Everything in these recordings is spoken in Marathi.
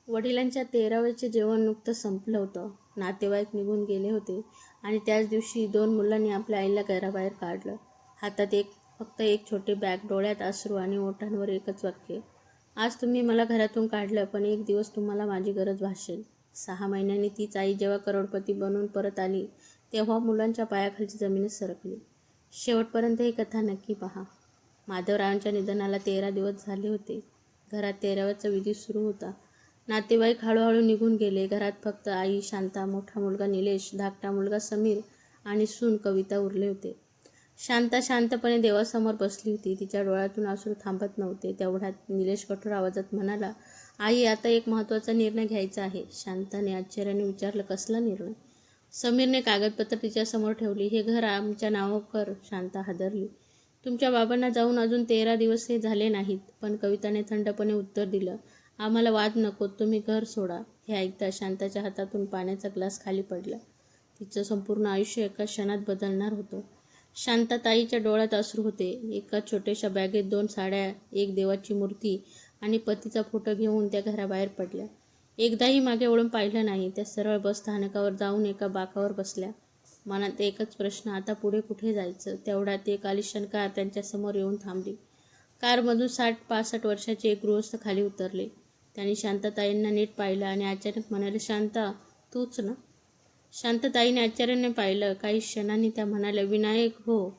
वडिलांच्या 13वेचे जेवण नुकतं संपलं होतं. नातेवाईक निघून गेले होते आणि त्याच दिवशी 2 मुलांनी आपल्या आईला घराबाहेर काढलं. हातात फक्त एक छोटी बॅग, डोळ्यात अश्रू आणि ओठांवर एकच वाक्य, आज तुम्ही मला घरातून काढलं, पण एक दिवस तुम्हाला माझी गरज भासेल. 6 महिन्यांनी तीच आई जेव्हा करोडपती बनून परत आली, तेव्हा मुलांच्या पायाखालची जमीनच सरकली. शेवटपर्यंत ही कथा नक्की पहा. माधवरावांच्या निधनाला 13 दिवस झाले होते. घरात 13व्याचा विधी सुरू होता. नातेवाईक हळूहळू निघून गेले. घरात फक्त आई शांता, मोठा मुलगा निलेश, धाकटा मुलगा समीर आणि सून कविता उरले होते. शांता शांतपणे देवासमोर बसली होती. तिच्या डोळ्यातून अश्रू थांबत नव्हते. तेवढ्यात निलेश कठोर आवाजात म्हणाला, आई, आता एक महत्त्वाचा निर्णय घ्यायचा आहे. शांताने आश्चर्याने विचारलं, कसला निर्णय? समीरने कागदपत्र तिच्यासमोर ठेवली. हे घर आमच्या नावावर कर. शांता हादरली. तुमच्या बाबांना जाऊन अजून 13 दिवस हे झाले नाहीत. पण कविताने थंडपणे उत्तर दिलं, आम्हाला वाद नको, तुम्ही घर सोडा. हे ऐकता शांताच्या हातातून पाण्याचा ग्लास खाली पडला. तिचं संपूर्ण आयुष्य एका क्षणात बदलणार होतं. शांताताईच्या डोळ्यात अश्रू होते. एका छोट्याशा बॅगेत 2 साड्या, एक देवाची मूर्ती आणि पतीचा फोटो घेऊन त्या घराबाहेर पडल्या. एकदाही मागे वळून पाहिलं नाही. त्या सरळ बस स्थानकावर जाऊन एका बाकावर बसल्या. मनात एकच प्रश्न, आता पुढे कुठे जायचं? तेवढ्यात एक आलिशान कार त्यांच्यासमोर येऊन थांबली. कारमधून 60-65 वर्षाचे एक गृहस्थ खाली उतरले. त्यांनी शांताताईंना नीट पाहिलं आणि अचानक म्हणाले, शांता, तूच ना? शांताताईने आश्चर्याने पाहिलं. काही क्षणांनी त्या म्हणाल्या, विनायक, हो.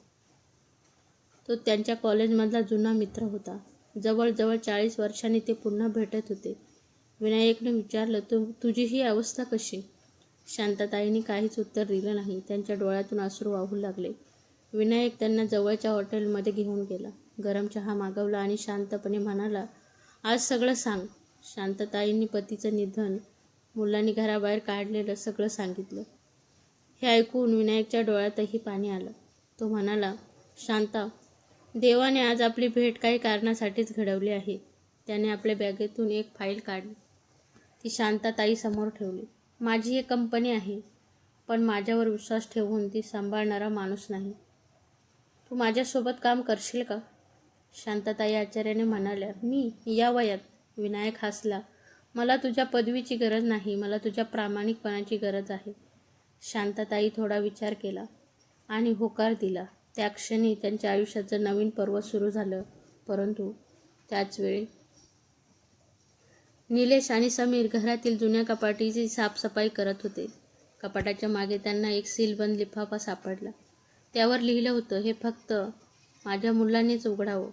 तो त्यांच्या कॉलेजमधला जुना मित्र होता. जवळजवळ 40 वर्षांनी ते पुन्हा भेटत होते. विनायकने विचारलं, तुझी ही अवस्था कशी? शांताताईंनी काहीच उत्तर दिलं नाही. त्यांच्या डोळ्यातून अश्रू वाहू लागले. विनायक त्यांना जवळच्या हॉटेलमध्ये घेऊन गेला. गरम चहा मागवला आणि शांतपणे म्हणाला, आज सगळं सांग. शांताताईंनी पतीचं निधन, मुलांनी घराबाहेर काढलेलं सगळं सांगितलं. हे ऐकून विनायकच्या डोळ्यातही पाणी आलं. तो म्हणाला, शांता, देवाने आज आपली भेट काही कारणासाठीच घडवली आहे. त्याने आपल्या बॅगेतून एक फाईल काढली. ती शांताताईसमोर ठेवली. माझी एक कंपनी आहे, पण माझ्यावर विश्वास ठेवून ती सांभाळणारा माणूस नाही. तू माझ्यासोबत काम करशील का? शांताताई आश्चर्याने म्हणाल्या, मी या वयात? विनायक हसला. मला तुझ्या पदवीची गरज नाही, मला तुझ्या प्रामाणिकपणाची गरज आहे. शांताताई थोडा विचार केला आणि होकार दिला. त्या क्षणी त्यांच्या आयुष्याचं नवीन पर्व सुरू झालं. परंतु त्याच वेळी निलेश आणि समीर घरातील जुन्या कपाटीची साफसफाई करत होते. कपाटाच्या मागे त्यांना एक सीलबंद लिफाफा सापडला. त्यावर लिहिलं होतं, हे फक्त माझ्या मुलांनीच उघडावं.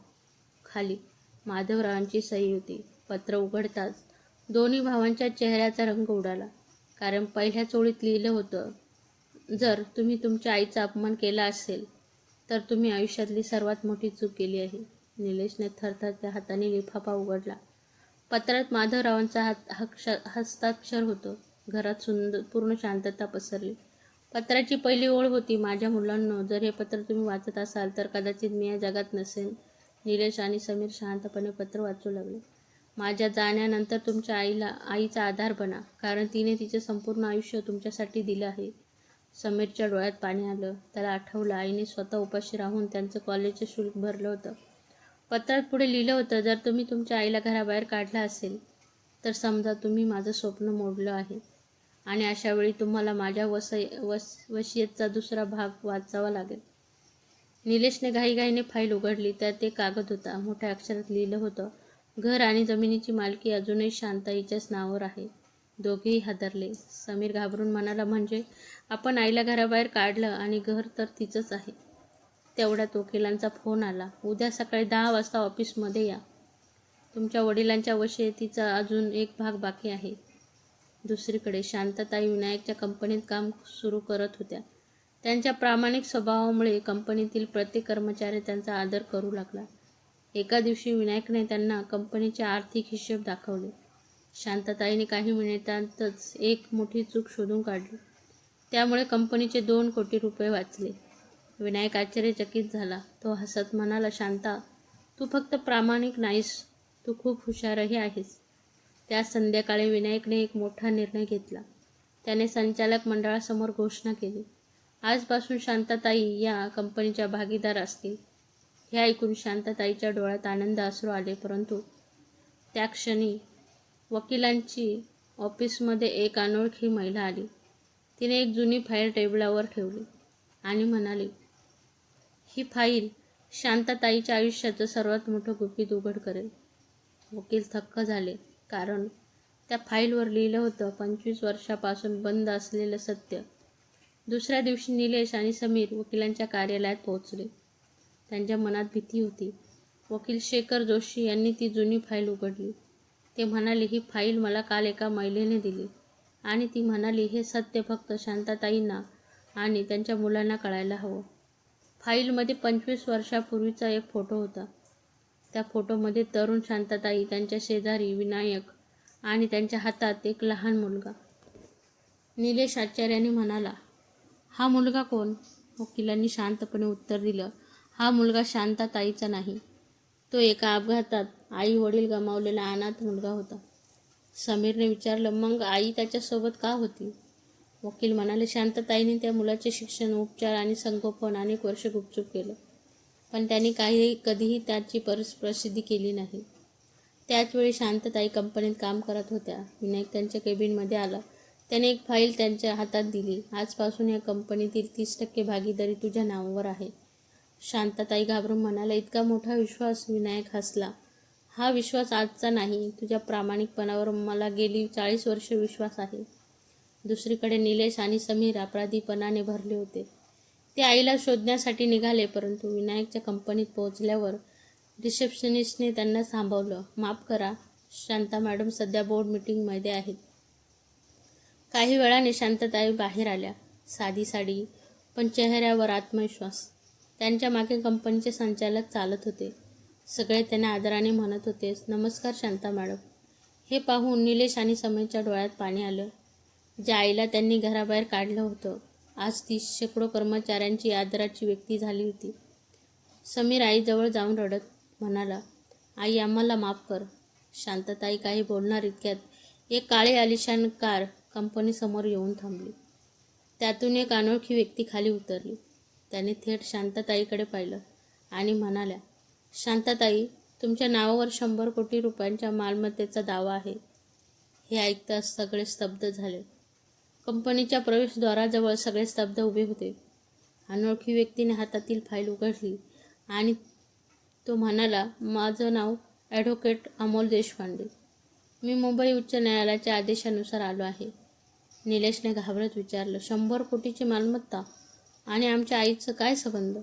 खाली माधवरावांची सही होती. पत्र उघडताच दोन्ही भावांच्या चेहऱ्याचा रंग उडाला. कारण पहिल्या ओळीत लिहिलं होतं, जर तुम्ही तुमच्या आईचा अपमान केला असेल, तर तुम्ही आयुष्यातली सर्वात मोठी चूक केली आहे. निलेशने थरथरत्या हाताने लिफाफा उघडला. पत्रात माधवरावांचा हस्ताक्षर होतं. घरात पूर्ण शांतता पसरली. पत्राची पहिली ओळ होती, माझ्या मुलांनो, जर हे पत्र तुम्ही वाचत असाल तर कदाचित मी या जगात नसेन. निलेश आणि समीर शांतपणे पत्र वाचू लागले. माझ्या जाण्यानंतर तुमच्या आईचा आधार बना, कारण तिने तिचे संपूर्ण आयुष्य तुमच्यासाठी दिलं आहे. समीरच्या डोळ्यात पाणी आलं. त्याला आठवलं, आईने स्वतः उपाशी राहून त्यांचं कॉलेजचं शुल्क भरलं होतं. पत्रात पुढे लिहिलं होतं, जर तुम्ही तुमच्या आईला घराबाहेर काढला असेल, तर समजा तुम्ही माझं स्वप्न मोडलं आहे आणि अशावेळी तुम्हाला माझ्या वसियतचा दुसरा भाग वाचावा लागेल. निलेशने घाईघाईने फाईल उघडली. त्यात एक कागद होता. मोठ्या अक्षरात लिहिलं होतं, घर आणि जमिनीची मालकी अजूनही शांताईच्याच नावावर आहे. दोघेही हादरले. समीर घाबरून म्हणाला, म्हणजे आपण आईला घराबाहेर काढलं आणि घर तर तिचंच आहे. तेवढ्यात वकिलांचा फोन आला, उद्या सकाळी 10 वाजता ऑफिसमध्ये या. तुमच्या वडिलांच्या वसियतीचा अजून एक भाग बाकी आहे. दुसरीकडे शांताताई विनायकच्या कंपनीत काम सुरू करत होत्या. त्यांच्या प्रामाणिक स्वभावामुळे कंपनीतील प्रत्येक कर्मचारी त्यांचा आदर करू लागला. एका दिवशी विनायकने त्यांना कंपनीचे आर्थिक हिशोब दाखवले. शांताताईने काही मिनिटांतच एक मोठी चूक शोधून काढली. त्यामुळे कंपनीचे 2 कोटी रुपये वाचले. विनायक आश्चर्यचकित झाला. तो हसत म्हणाला, शांता, तू फक्त प्रामाणिक नाहीस, तू खूप हुशारही आहेस. त्या संध्याकाळी विनायकने एक मोठा निर्णय घेतला. त्याने संचालक मंडळासमोर घोषणा केली, आजपासून शांताताई या कंपनीच्या भागीदार असतील. हे ऐकून शांताताईच्या डोळ्यात आनंद अश्रू आले. परंतु त्या क्षणी वकिलांची ऑफिसमध्ये एक अनोळखी महिला आली. तिने एक जुनी फाईल टेबलावर ठेवली आणि म्हणाली, ही फाईल शांताताईच्या आयुष्याचं सर्वात मोठं गुपित उघड करेल. वकील थक्क झाले, कारण त्या फाईलवर लिहिलं होतं 25 वर्षापासून बंद असलेलं सत्य. दुसऱ्या दिवशी निलेश आणि समीर वकिलांच्या कार्यालयात पोहोचले. त्यांच्या मनात भीती होती. वकील शेखर जोशी यांनी ती जुनी फाईल उघडली. ते म्हणाले, ही फाईल मला काल एका महिलेने दिली आणि ती म्हणाली, हे सत्य फक्त शांताताईंना आणि त्यांच्या मुलांना कळायला हवं. फाईलमध्ये 25 वर्षापूर्वीचा एक फोटो होता. त्या फोटोमध्ये तरुण शांताताई, त्यांच्या शेजारी विनायक आणि त्यांच्या हातात एक लहान मुलगा. निलेश आश्चर्याने म्हणाला, हा मुलगा कोण? वकिलांनी शांतपणे उत्तर दिलं, हा मुलगा शांताताईचा नाही. तो एका अपघातात आई वडील गमावलेला अनाथ मुलगा होता. समीरने विचारलं, मग आई त्याच्यासोबत का होती? वकील म्हणाले, शांताताईंनी त्या मुलाचे शिक्षण, उपचार आणि संगोपन अनेक वर्ष गुपचूप केलं, पण त्यांनी कधीही त्याची प्रसिद्धी केली नाही. त्याचवेळी शांताताई कंपनीत काम करत होत्या. विनायक त्यांच्या केबिनमध्ये आला. त्याने एक फाईल त्यांच्या हातात दिली. आजपासून या कंपनीतील 30% भागीदारी तुझ्या नावावर आहे. शांताताई घाबरून म्हणाल्या, इतका मोठा विश्वास? विनायक हसला, हा विश्वास आजचा नाही, तुझ्या प्रामाणिकपणावर मला गेली 40 वर्ष विश्वास आहे. दुसरीकडे निलेश आणि समीर अपराधीपणाने भरले होते. ते आईला शोधण्यासाठी निघाले, परंतु विनायकच्या कंपनीत पोहोचल्यावर रिसेप्शनिस्टने त्यांना थांबवलं. माफ करा, शांता मॅडम सध्या बोर्ड मीटिंगमध्ये आहेत. काही वेळाने शांताताई बाहेर आल्या. साधी साडी, पण चेहऱ्यावर आत्मविश्वास. त्यांच्या मागे कंपनीचे संचालक चालत होते. सगळे त्यांना आदराने म्हणत होते, नमस्कार शांता मॅडम. हे पाहून निलेश आणि समीरच्या डोळ्यात पाणी आलं. ज्या आईला त्यांनी घराबाहेर काढलं होतं, आज ती शेकडो कर्मचाऱ्यांची आदराची व्यक्ती झाली होती. समीर आईजवळ जाऊन रडत म्हणाला, आई, आम्हाला माफ कर. शांताताई काही बोलणार इतक्यात एक काळी आलिशान कार कंपनीसमोर येऊन थांबली. त्यातून एक अनोळखी व्यक्ती खाली उतरली. त्याने थेट शांताताईकडे पाहिलं आणि म्हणाल्या, शांताताई, तुमच्या नावावर 100 कोटी रुपयांच्या मालमत्तेचा दावा आहे. हे ऐकताच सगळे स्तब्ध झाले. कंपनीच्या प्रवेशद्वाराजवळ सगळे स्तब्ध उभे होते. अनोळखी व्यक्तीने हातातील फाईल उघडली आणि तो म्हणाला, माझं नाव ॲडव्होकेट अमोल देशपांडे. मी मुंबई उच्च न्यायालयाच्या आदेशानुसार आलो आहे. निलेशने घाबरत विचारलं, 100 कोटीची मालमत्ता आणि आमच्या आईचं काय संबंध?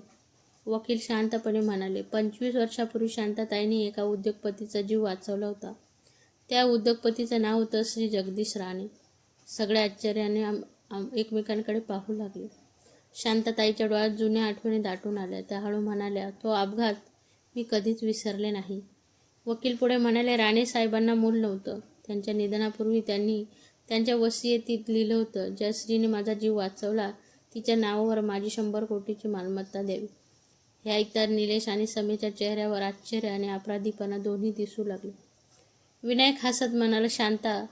वकील शांतपणे म्हणाले, 25 वर्षापूर्वी शांताताईंनी एका उद्योगपतीचा जीव वाचवला होता. त्या उद्योगपतीचं नाव होतं श्री जगदीश राणे. सगळे आश्चर्याने एकमेकांकडे पाहू लागले. शांताताईच्या डोळ्यात जुन्या आठवणी दाटून आल्या. त्या हळू म्हणाल्या, तो अपघात मी कधीच विसरले नाही. वकील पुढे म्हणाले, राणे साहेबांना मूल नव्हतं. त्यांच्या निधनापूर्वी त्यांनी त्यांच्या वसियतीत लिहिलं होतं, ज्या स्त्रीने माझा जीव वाचवला तिच्या नावावर माझी 100 कोटीची मालमत्ता द्यावी. हे ऐकता निलेश आणि समीरच्या चेहऱ्यावर आश्चर्य आणि अपराधीपणा दोन्ही दिसू लागले. विनायक हसत म्हणाला, शांता,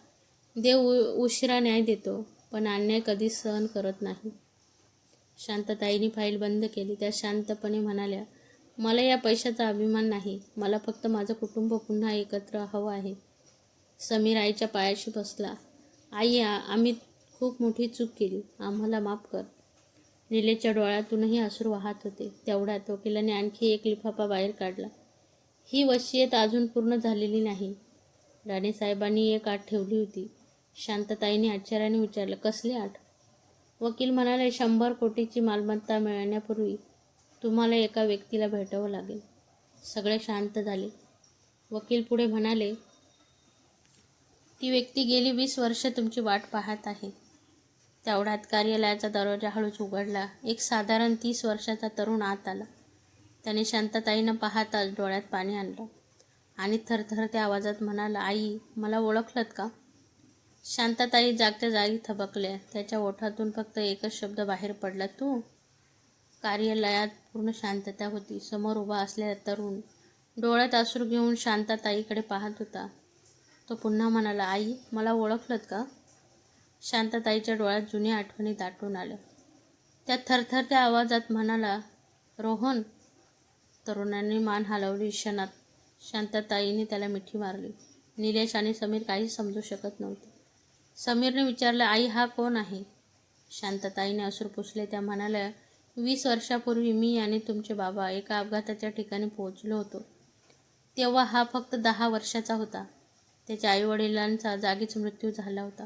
देव उशिरा न्याय देतो, पण अन्याय कधीच सहन करत नाही. शांताताईंनी फाईल बंद केली. त्या शांतपणे म्हणाल्या, मला या पैशाचा अभिमान नाही. मला फक्त माझं कुटुंब पुन्हा एकत्र हवं आहे. समीर आईच्या पायाशी बसला. आई, आम्ही खूप मोठी चूक केली. आम्हाला माफ कर. निलेशच्या डोळ्यातूनही अश्रू वाहत होते. तेवढ्यात वकिलाने आणखी एक लिफाफा बाहेर काढला. ही वसियत अजून पूर्ण झालेली नाही. राणेसाहेबांनी एक अट ठेवली होती. शांताताईंनी आश्चर्याने विचारलं, कसली अट? वकील म्हणाले, 100 कोटीची मालमत्ता मिळण्यापूर्वी तुम्हाला एका व्यक्तीला भेटावं लागेल. सगळे शांत झाले. वकील पुढे म्हणाले, ती व्यक्ती गेली 20 वर्ष तुमची वाट पाहत आहे. तेवढ्यात कार्यालयाचा दरवाजा हळूच उघडला. एक साधारण 30 वर्षाचा तरुण आत आला. त्याने शांताताईंना पाहताच डोळ्यात पाणी आणलं आणि थरथरत्या आवाजात म्हणाला, आई, मला ओळखलत का? शांताताई जागच्या जागी थबकल्या. त्याच्या ओठातून फक्त एकच शब्द बाहेर पडला, तू? कार्यालयात पूर्ण शांतता होती. समोर उभा असलेला तरुण डोळ्यात अश्रू घेऊन शांताताईकडे पाहत होता. तो पुन्हा म्हणाला, आई, मला ओळखलत का? शांताताईच्या डोळ्यात जुन्या आठवणी दाटून आल्या. त्या थरथरत्या आवाजात म्हणाला, रोहन. तरुणाने मान हलवली. क्षणात शांताताईने त्याला मिठी मारली. निलेश आणि समीर काहीच समजू शकत नव्हते. समीरने विचारलं, आई हा कोण आहे? शांतताईने अश्रू पुसले. त्या म्हणाल्या, 20 वर्षापूर्वी मी आणि तुमचे बाबा एका अपघाताच्या ठिकाणी पोहोचलो होतो. तेव्हा हा फक्त 10 वर्षाचा होता. त्याच्या आईवडिलांचा जागीच मृत्यू झाला होता.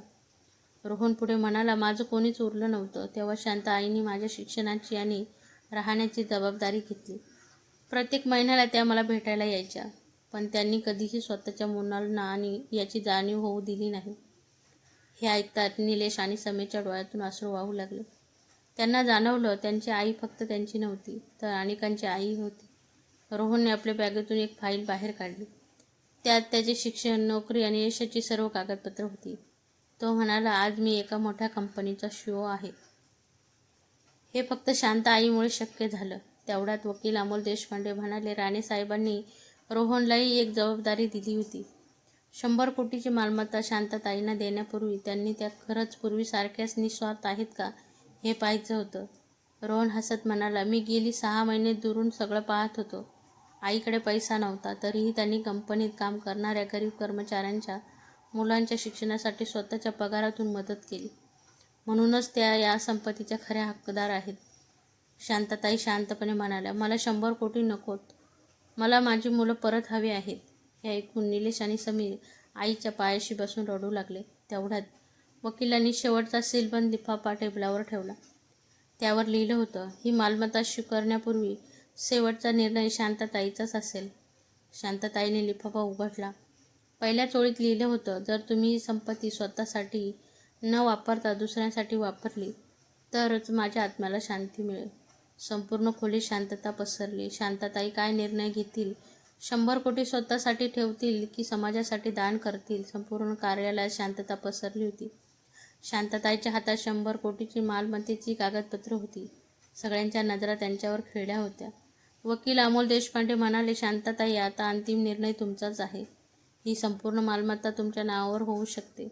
रोहन पुढे म्हणाला, माझं कोणीच उरलं नव्हतं. तेव्हा शांत आईने माझ्या शिक्षणाची आणि राहण्याची जबाबदारी घेतली. प्रत्येक महिन्याला त्या मला भेटायला यायच्या, पण त्यांनी कधीही स्वतःच्या मुलांना आणि याची जाणीव होऊ दिली नाही. हे ऐकतात निलेश आणि समीरच्या डोळ्यातून अश्रू वाहू लागले. त्यांना जाणवलं त्यांची आई फक्त त्यांची नव्हती, तर अनेकांची आई होती. रोहनने आपल्या बॅगेतून एक फाईल बाहेर काढली. त्यात त्याचे शिक्षण, नोकरी आणि यशाची सर्व कागदपत्र होती. तो म्हणाला, आज मी एका मोठ्या कंपनीचा CEO आहे. हे फक्त शांत आईमुळे शक्य झालं. तेवढ्यात वकील अमोल देशपांडे म्हणाले, राणेसाहेबांनी रोहनलाही एक जबाबदारी दिली होती. 100 कोटीची मालमत्ता शांतताईंना देण्यापूर्वी त्यांनी त्या खरंच पूर्वीसारख्याच निस्वार्थ आहेत का हे पाहायचं होतं. रोहन हसत म्हणाला, मी गेली 6 महिने दुरून सगळं पाहत होतो. आईकडे पैसा नव्हता, तरीही त्यांनी कंपनीत काम करणाऱ्या गरीब कर्मचाऱ्यांच्या मुलांच्या शिक्षणासाठी स्वतःच्या पगारातून मदत केली. म्हणूनच त्या या संपत्तीच्या खऱ्या हक्कदार आहेत. शांतताई शांतपणे म्हणाल्या, मला 100 कोटी नकोत. मला माझी मुलं परत हवी आहेत. हे ऐकून निलेश आणि समीर आईच्या पायाशी बसून रडू लागले. तेवढ्यात वकिलांनी शेवटचा सीलबंद लिफाफा टेबलावर ठेवला. त्यावर लिहिलं होतं, ही मालमत्ता स्वीकारण्यापूर्वी शेवटचा निर्णय शांतताईचाच असेल. शांतताईने लिफाफा उघडला. पहिल्या ओळीत लिहिलं होतं, जर तुम्ही ही संपत्ती स्वतःसाठी न वापरता दुसऱ्यांसाठी वापरली तरच माझ्या आत्म्याला शांती मिळेल. संपूर्ण खोलीत शांतता पसरली. शांतताई काय निर्णय घेतील? 100 कोटी स्वतःसाठी ठेवतील की समाजासाठी दान करतील? संपूर्ण कार्यालयात शांतता पसरली होती. शांतताईच्या हातात 100 कोटीची मालमत्तेची कागदपत्र होती. सगळ्यांच्या नजरा त्यांच्यावर खिळल्या होत्या. वकील अमोल देशपांडे म्हणाले, शांतताई, आता अंतिम निर्णय तुमचाच आहे. ही संपूर्ण मालमत्ता तुमच्या नावावर होऊ शकते.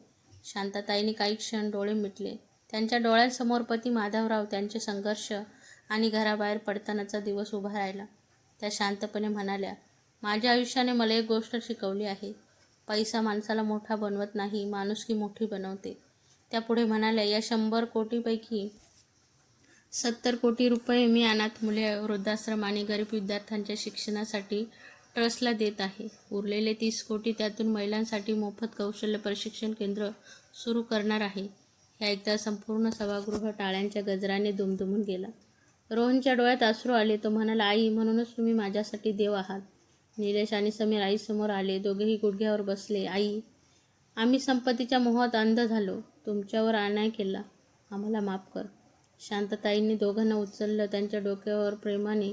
शांतताईंनी काही क्षण डोळे मिटले. त्यांच्या डोळ्यांसमोर पती माधवराव, त्यांचे संघर्ष आणि घराबाहेर पडतानाचा दिवस उभा राहिला. त्या शांतपणे म्हणाल्या, माझ्या आयुष्याने मला एक गोष्ट शिकवली आहे. पैसा माणसाला मोठा बनवत नाही, माणुसकी मोठी बनवते. त्या पुढे म्हणाल्या, या 100 कोटीपैकी 70 कोटी रुपये मी अनाथ मुले, वृद्धाश्रम आणि गरीब विद्यार्थ्यांच्या शिक्षणासाठी ट्रस्टला देत आहे. उरलेले 30 कोटी त्यातून महिलांसाठी मोफत कौशल्य प्रशिक्षण केंद्र सुरू करणार आहे. हे ऐकता संपूर्ण सभागृह टाळ्यांच्या गजराने दुमदुमून गेला. रोहनच्या डोळ्यात अश्रू आले. तो म्हणाला, आई, म्हणूनच तुम्ही माझ्यासाठी देव आहात. निलेश आणि समीर आईसमोर आले. दोघेही गुडघ्यावर बसले. आई, आम्ही संपत्तीच्या मोहात अंध झालो. तुमच्यावर अन्याय केला. आम्हाला माफ कर. शांतताईंनी दोघांना उचललं. त्यांच्या डोक्यावर प्रेमाने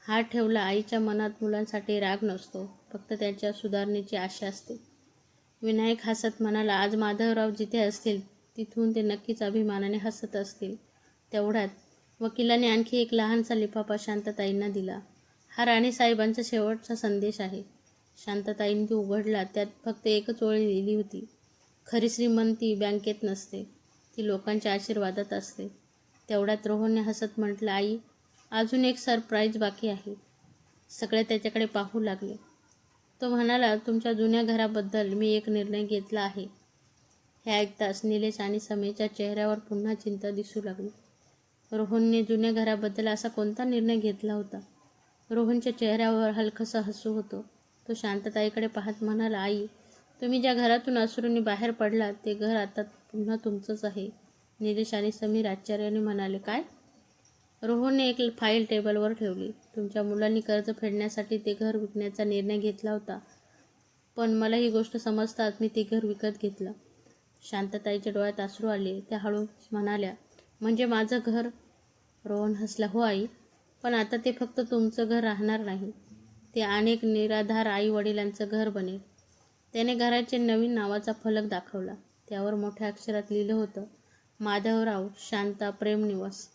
हात ठेवला. आईच्या मनात मुलांसाठी राग नसतो, फक्त त्यांच्या सुधारणेची आशा असते. विनायक हसत म्हणाला, आज माधवराव जिथे असतील तिथून ते नक्कीच अभिमानाने हसत असतील. तेवढ्यात वकिलाने आणखी एक लहानसा लिफाफा शांतताईंना दिला. हा राणेसाहेबांचा शेवटचा संदेश आहे. शांतताईंनी तो उघडला. त्यात फक्त एकच ओळ लिहिली होती, खरी श्रीमंती बँकेत नसते, ती लोकांच्या आशीर्वादात असते. तेवढ्यात रोहनने हसत म्हटलं, आई, अजून एक सरप्राईज बाकी आहे. सगळे त्याच्याकडे पाहू लागले. तो म्हणाला, तुमच्या जुन्या घराबद्दल मी एक निर्णय घेतला आहे. हे ऐकताच निलेश आणि समीरच्या चेहऱ्यावर पुन्हा चिंता दिसू लागली. रोहनने जुन्या घराबद्दल असा कोणता निर्णय घेतला होता? रोहनच्या चेहऱ्यावर हलकंसं हसू होतं. तो शांतताईकडे पाहत म्हणाला, आई, तुम्ही ज्या घरातून अश्रूंनी बाहेर पडलात ते घर आता पुन्हा तुमचंच आहे. निलेश आणि समीर आश्चर्याने म्हणाले, काय? रोहनने एक फाईल टेबलवर ठेवली. तुमच्या मुलांनी कर्ज फेडण्यासाठी ते घर विकण्याचा निर्णय घेतला होता, पण मला ही गोष्ट समजताच मी ते घर विकत घेतलं. शांतताईच्या डोळ्यात अश्रू आले. त्या हळू म्हणाल्या, म्हणजे माझं घर? रोहन हसला, हो आई, पण आता ते फक्त तुमचं घर राहणार नाही, ते अनेक निराधार आई वडिलांचं घर बनेल. त्याने घराचे नवीन नावाचा फलक दाखवला. त्यावर मोठ्या अक्षरात लिहिलं होतं, माधवराव शांता प्रेम निवास,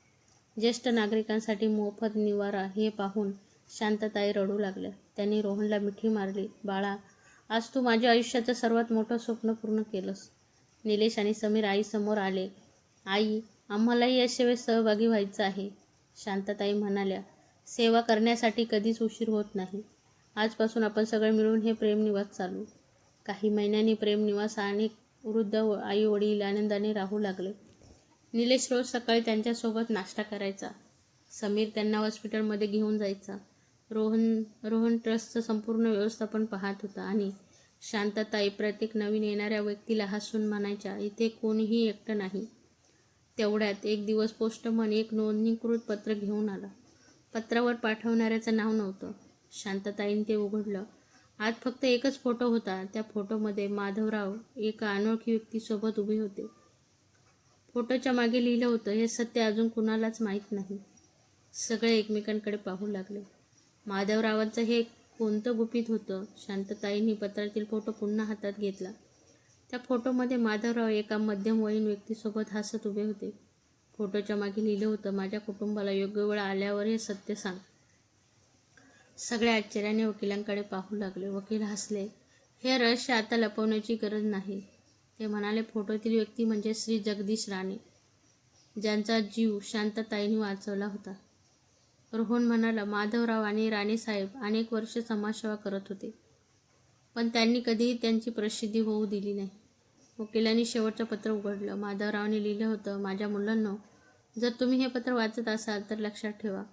ज्येष्ठ नागरिकांसाठी मोफत निवारा. हे पाहून शांतताई रडू लागल्या. त्यांनी रोहनला मिठी मारली. बाळा, आज तू माझ्या आयुष्याचं सर्वात मोठं स्वप्न पूर्ण केलंस. निलेश आणि समीर आईसमोर आले. आई, आम्हालाही या सेवेत सहभागी व्हायचं आहे. शांतताई म्हणाल्या, सेवा करण्यासाठी कधीच उशीर होत नाही. आजपासून आपण सगळे मिळून हे प्रेम निवास चालू. काही महिन्यांनी प्रेम निवास आणि वृद्ध आई वडील आनंदाने राहू लागले. निलेश रोज सकाळी त्यांच्यासोबत नाश्ता करायचा. समीर त्यांना हॉस्पिटलमध्ये घेऊन जायचा. रोहन ट्रस्टचं संपूर्ण व्यवस्थापन पाहत होता आणि शांतताई प्रत्येक नवीन येणाऱ्या व्यक्तीला हसून म्हणायच्या, इथे कोणीही एकटं नाही. तेवढ्यात एक दिवस पोस्टमन एक नोंदणीकृत पत्र घेऊन आला. पत्रावर पाठवणाऱ्याचं नाव नव्हतं. शांतताईने ते उघडलं. आत फक्त एकच फोटो होता. त्या फोटोमध्ये माधवराव एका अनोळखी व्यक्तीसोबत उभे होते. फोटोच्या मागे लिहिलं होतं, हे सत्य अजून कुणालाच माहीत नाही. सगळे एकमेकांकडे पाहू लागले. माधवरावांचं हे कोणतं गुपित होतं? शांतताईंनी पत्रातील फोटो पुन्हा हातात घेतला. त्या फोटोमध्ये माधवराव एका मध्यमवयीन व्यक्तीसोबत हसत उभे होते. फोटोच्या मागे लिहिलं होतं, माझ्या कुटुंबाला योग्य वेळ आल्यावर हे सत्य सांग. सगळे आश्चर्याने वकिलांकडे पाहू लागले. वकील हसले. हे रहस्य आता लपवण्याची गरज नाही. ते म्हणाले, फोटोतील व्यक्ती म्हणजे श्री जगदीश राणे, ज्यांचा जीव शांतताईंनी वाचवला होता. रोहन म्हणाला, माधवराव आणि राणेसाहेब अनेक वर्षे समाजसेवा करत होते, पण त्यांनी कधीही त्यांची प्रसिद्धी होऊ दिली नाही. वकिलांनी शेवटचं पत्र उघडलं. माधवरावांनी लिहिलं होतं, माझ्या मुलांनो, जर तुम्ही हे पत्र वाचत असाल तर लक्षात ठेवा,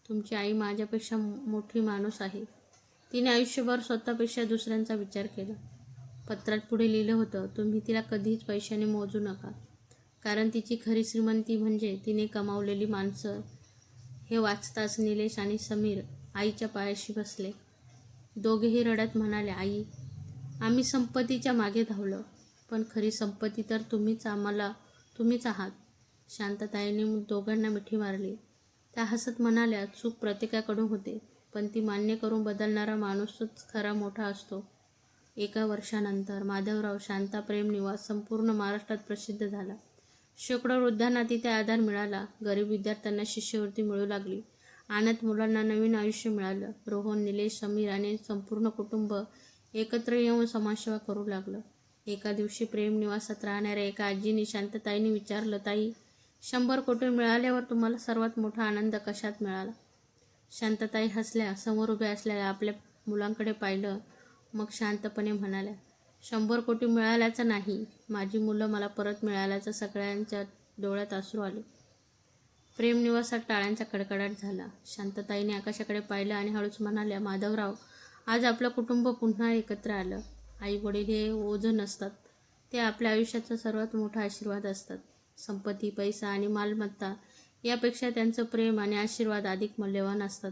तुमची आई माझ्यापेक्षा मोठी माणूस आहे. तिने आयुष्यभर स्वतःपेक्षा दुसऱ्यांचा विचार केला. पत्रात पुढे लिहिलं होतं, तुम्ही तिला कधीच पैशाने मोजू नका, कारण तिची खरी श्रीमंती म्हणजे तिने कमावलेली माणसं. हे वाचताच निलेश आणि समीर आईच्या पायाशी बसले. दोघेही रडत म्हणाले, आई, आम्ही संपत्तीच्या मागे धावलो, पण खरी संपत्ती तर तुम्हीच आहात. शांतताईंनी दोघांना मिठी मारली. त्या हसत म्हणाल्या, चूक प्रत्येकाकडून होते, पण ती मान्य करून बदलणारा माणूसच खरा मोठा असतो. एका वर्षानंतर माधवराव शांता प्रेम निवास संपूर्ण महाराष्ट्रात प्रसिद्ध झाला. शेकडो वृद्धांना तिथे आधार मिळाला. गरीब विद्यार्थ्यांना शिष्यवृत्ती मिळू लागली. अनाथ मुलांना नवीन आयुष्य मिळालं. रोहन, निलेश, समीर आणि संपूर्ण कुटुंब एकत्र येऊन समाजसेवा करू लागलं. एका दिवशी प्रेम निवासात राहणाऱ्या एका आजीने शांतताईंनी विचारलं, ताई, 100 कोटी मिळाल्यावर तुम्हाला सर्वात मोठा आनंद कशात मिळाला? शांतताई हसल्या. समोर उभ्या असलेल्या आपल्या मुलांकडे पाहिलं. मग शांतपणे म्हणाल्या, 100 कोटी मिळाल्याचं नाही, माझी मुलं मला परत मिळाल्याचं. सगळ्यांच्या डोळ्यात अश्रू आले. प्रेम निवासात टाळ्यांचा कडकडाट झाला. शांतताईने आकाशाकडे पाहिलं आणि हळूच म्हणाल्या, माधवराव, आज आपलं कुटुंब पुन्हा एकत्र आलं. आई वडील हे ओझं नसतात, ते आपल्या आयुष्याचा सर्वात मोठा आशीर्वाद असतात. संपत्ती, पैसा आणि मालमत्ता यापेक्षा त्यांचं प्रेम आणि आशीर्वाद अधिक मूल्यवान असतात.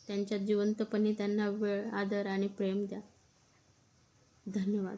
त्यांच्या जिवंतपणी त्यांना वेळ, आदर आणि प्रेम द्या. धन्यवाद.